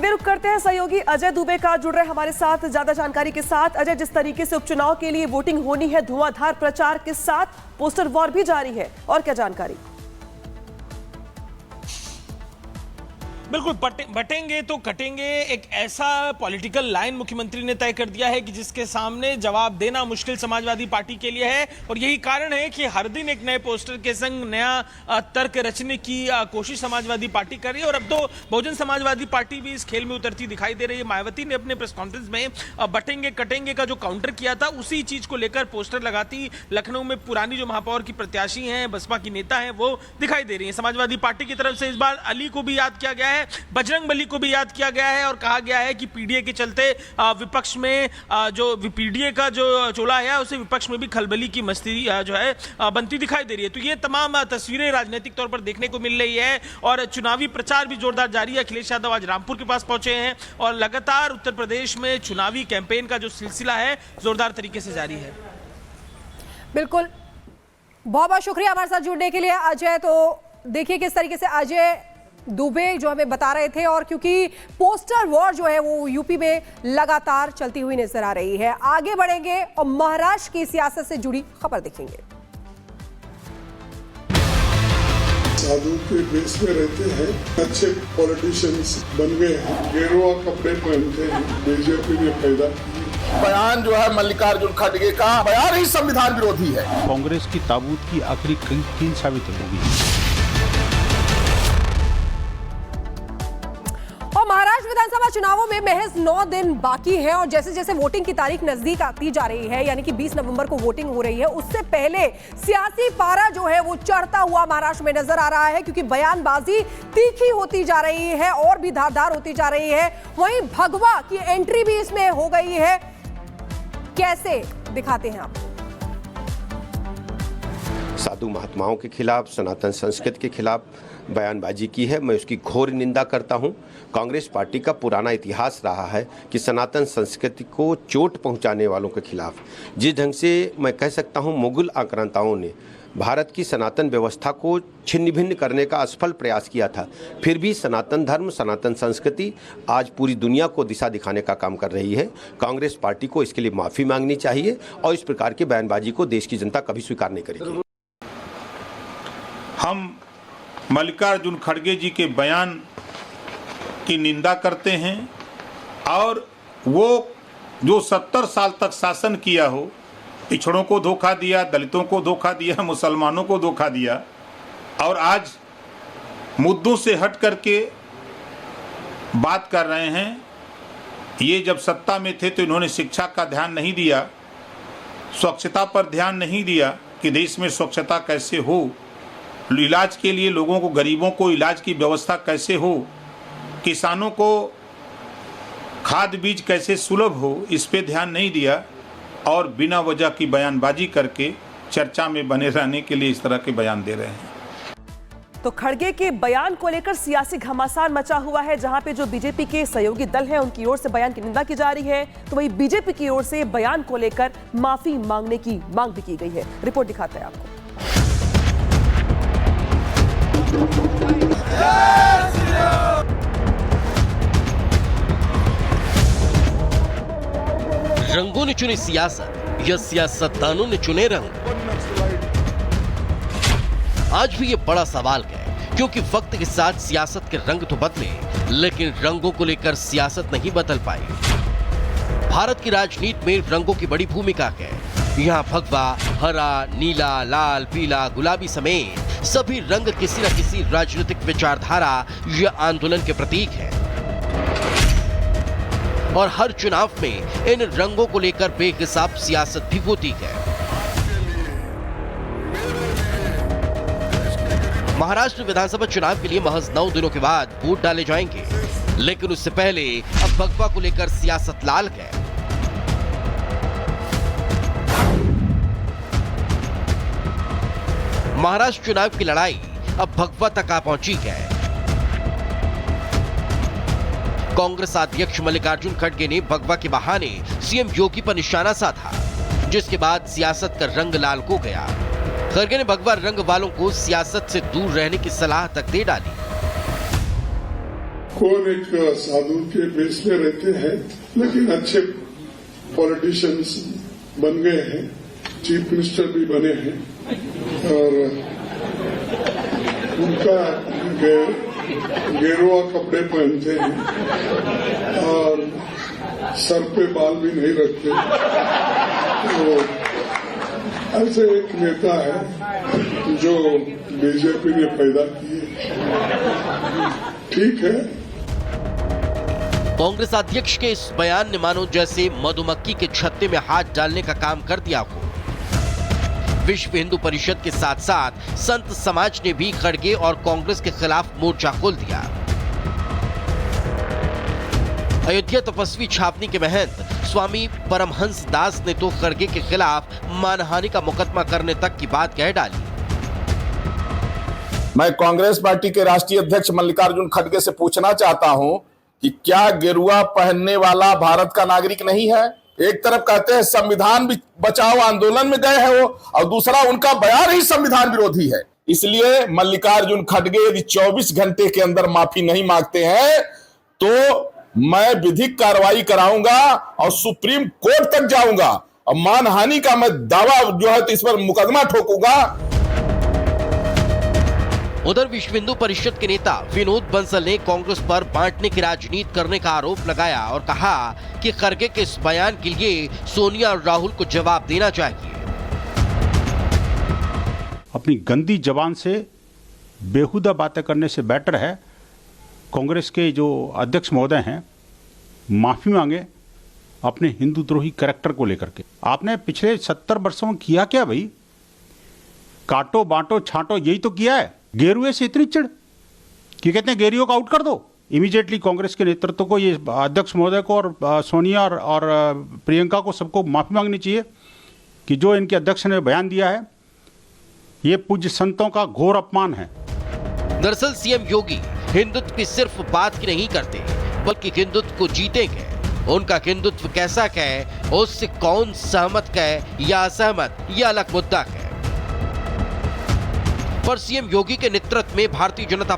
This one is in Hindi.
आगे रुख करते हैं, सहयोगी अजय दुबे का जुड़ रहे हमारे साथ ज्यादा जानकारी के साथ। अजय, जिस तरीके से उपचुनाव के लिए वोटिंग होनी है, धुआंधार प्रचार के साथ पोस्टर वॉर भी जारी है, और क्या जानकारी? बिल्कुल, बटेंगे तो कटेंगे, एक ऐसा पॉलिटिकल लाइन मुख्यमंत्री ने तय कर दिया है कि जिसके सामने जवाब देना मुश्किल समाजवादी पार्टी के लिए है। और यही कारण है कि हर दिन एक नए पोस्टर के संग नया तर्क रचने की कोशिश समाजवादी पार्टी कर रही है। और अब तो बहुजन समाजवादी पार्टी भी इस खेल में उतरती दिखाई दे रही है। मायावती ने अपने प्रेस कॉन्फ्रेंस में बटेंगे कटेंगे का जो काउंटर किया था, उसी चीज को लेकर पोस्टर लगाती लखनऊ में पुरानी जो महापौर की प्रत्याशी हैं, बसपा की नेता हैं, वो दिखाई दे रही है। समाजवादी पार्टी की तरफ से इस बार अली को भी याद किया गया है, बजरंग बली को भी याद किया गया है, और कहा गया है कि पीडीए के चलते विपक्ष में जो पीडीए का जो चोला है, उसे विपक्ष में भी खलबली की मस्ती जो है बनती दिखाई दे रही है। तो ये तमाम तस्वीरें राजनीतिक तौर पर देखने को मिल रही है। और चुनावी प्रचार भी जोरदार जारी है। अखिलेश यादव आज रामपुर के पास पहुंचे हैं और लगातार उत्तर प्रदेश में चुनावी कैंपेन का जो सिलसिला है जोरदार तरीके से जारी है। बिल्कुल, बहुत बहुत शुक्रिया हमारे साथ जुड़ने के लिए अजय। तो देखिए किस तरीके से अजय दुबे जो हमें बता रहे थे, और क्योंकि पोस्टर वॉर जो है वो यूपी में लगातार चलती हुई नजर आ रही है। आगे बढ़ेंगे और महाराष्ट्र की सियासत से जुड़ी खबर देखेंगे। साधु के बेस में रहते हैं, अच्छे पॉलिटिशियंस बन गए हैं, गेरुआ कपड़े पहनते हैं, बीजेपी में पैदा। बयान जो है मल्लिकार्जुन खड़गे का बयान ही संविधान विरोधी है। कांग्रेस की ताबूत की आखिरी कील साबित होगी। और महाराष्ट्र विधानसभा चुनावों में महज 9 दिन बाकी है, और जैसे जैसे वोटिंग की तारीख नजदीक आती जा रही है, यानी कि 20 नवंबर को वोटिंग हो रही है, उससे पहले सियासी पारा जो है वो चढ़ता हुआ महाराष्ट्र में नजर आ रहा है, क्योंकि बयानबाजी तीखी होती जा रही है और भी धारदार होती जा रही है। वहीं भगवा की एंट्री भी इसमें हो गई है। कैसे दिखाते हैं आपको? साधु महात्माओं के खिलाफ, सनातन संस्कृति के खिलाफ बयानबाजी की है। मैं उसकी घोर निंदा करता हूं। कांग्रेस पार्टी का पुराना इतिहास रहा है कि सनातन संस्कृति को चोट पहुंचाने वालों के खिलाफ, जिस ढंग से मैं कह सकता हूं मुगल आक्रांताओं ने भारत की सनातन व्यवस्था को छिन्न भिन्न करने का असफल प्रयास किया था, फिर भी सनातन धर्म, सनातन संस्कृति आज पूरी दुनिया को दिशा दिखाने का काम कर रही है। कांग्रेस पार्टी को इसके लिए माफ़ी मांगनी चाहिए और इस प्रकार की बयानबाजी को देश की जनता कभी स्वीकार नहीं करेगी। हम मल्लिकार्जुन खड़गे जी के बयान की निंदा करते हैं, और वो जो 70 साल तक शासन किया हो, पिछड़ों को धोखा दिया, दलितों को धोखा दिया, मुसलमानों को धोखा दिया, और आज मुद्दों से हट करके बात कर रहे हैं। ये जब सत्ता में थे तो इन्होंने शिक्षा का ध्यान नहीं दिया, स्वच्छता पर ध्यान नहीं दिया कि देश में स्वच्छता कैसे हो, इलाज के लिए लोगों को, गरीबों को इलाज की व्यवस्था कैसे हो, किसानों को खाद बीज कैसे सुलभ हो, इस पे ध्यान नहीं दिया, और बिना वजह की बयानबाजी करके चर्चा में बने रहने के लिए इस तरह के बयान दे रहे हैं। तो खड़गे के बयान को लेकर सियासी घमासान मचा हुआ है। जहां पे जो बीजेपी के सहयोगी दल हैं उनकी ओर से बयान की निंदा की जा रही है, तो वहीं बीजेपी की ओर से बयान को लेकर माफी मांगने की मांग भी की गई है। रिपोर्ट दिखाते हैं आपको। रंगों ने चुनी सियासत या सियासतदानों ने चुने रंग? आज भी ये बड़ा सवाल है, क्योंकि वक्त के साथ सियासत के रंग तो बदले, लेकिन रंगों को लेकर सियासत नहीं बदल पाई। भारत की राजनीति में रंगों की बड़ी भूमिका है। यहाँ भगवा, हरा, नीला, लाल, पीला, गुलाबी समेत सभी रंग किसी न किसी राजनीतिक विचारधारा या आंदोलन के प्रतीक हैं। और हर चुनाव में इन रंगों को लेकर बेहिसाब सियासत भी होती है। महाराष्ट्र विधानसभा चुनाव के लिए महज 9 दिनों के बाद वोट डाले जाएंगे, लेकिन उससे पहले अब भगवा को लेकर सियासत लाल है। महाराष्ट्र चुनाव की लड़ाई अब भगवा तक आ पहुंची है। कांग्रेस अध्यक्ष मल्लिकार्जुन खड़गे ने भगवा के बहाने सीएम योगी पर निशाना साधा, जिसके बाद सियासत का रंग लाल हो गया। खड़गे ने भगवा रंग वालों को सियासत से दूर रहने की सलाह तक दे डाली। कौन एक साधु के बेस में रहते हैं, लेकिन अच्छे पॉलिटिशियंस बन गए हैं, चीफ मिनिस्टर भी बने हैं और उनका गेरुआ कपड़े पहनते हैं और सर पे बाल भी नहीं रखते। तो ऐसे एक नेता है जो बीजेपी ने पैदा किए। ठीक है। कांग्रेस अध्यक्ष के इस बयान ने मानो जैसे मधुमक्खी के छत्ते में हाथ डालने का काम कर दिया हो। विश्व हिंदू परिषद के साथ साथ संत समाज ने भी खड़गे और कांग्रेस के खिलाफ मोर्चा खोल दिया। अयोध्या तपस्वी छावनी के महंत स्वामी परमहंस दास ने तो खड़गे के खिलाफ मानहानि का मुकदमा करने तक की बात कह डाली। मैं कांग्रेस पार्टी के राष्ट्रीय अध्यक्ष मल्लिकार्जुन खड़गे से पूछना चाहता हूं कि क्या गेरुआ पहनने वाला भारत का नागरिक नहीं है? एक तरफ कहते हैं संविधान बचाओ आंदोलन में गए हैं वो, और दूसरा उनका बयान ही संविधान विरोधी है। इसलिए मल्लिकार्जुन खड़गे यदि 24 घंटे के अंदर माफी नहीं मांगते हैं तो मैं विधिक कार्रवाई कराऊंगा और सुप्रीम कोर्ट तक जाऊंगा और मानहानि का मैं दावा जो है तो इस पर मुकदमा ठोकूंगा। उधर विश्व हिंदू परिषद के नेता विनोद बंसल ने कांग्रेस पर बांटने की राजनीति करने का आरोप लगाया और कहा कि खड़गे के इस बयान के लिए सोनिया और राहुल को जवाब देना चाहिए। अपनी गंदी जबान से बेहुदा बातें करने से बेटर है कांग्रेस के जो अध्यक्ष महोदय हैं माफी मांगे अपने हिंदू द्रोही कैरेक्टर को लेकर के। आपने पिछले 70 वर्षों में किया क्या भाई? काटो बांटो छांटो यही तो किया है। गेरुए से इतनी चिढ़ कि कहते हैं गेरियो को आउट कर दो। इमीडिएटली कांग्रेस के नेतृत्व को, ये अध्यक्ष महोदय को और सोनिया और प्रियंका को सबको माफी मांगनी चाहिए कि जो इनके अध्यक्ष ने बयान दिया है ये पूज्य संतों का घोर अपमान है। दरअसल सीएम योगी हिंदुत्व की सिर्फ बात की नहीं करते बल्कि हिंदुत्व को जीतेंगे। उनका हिंदुत्व कैसा है, उससे कौन सहमत है या असहमत, यह अलग मुद्दा है। पर सीएम योगी के नेतृत्व में भारतीय जनता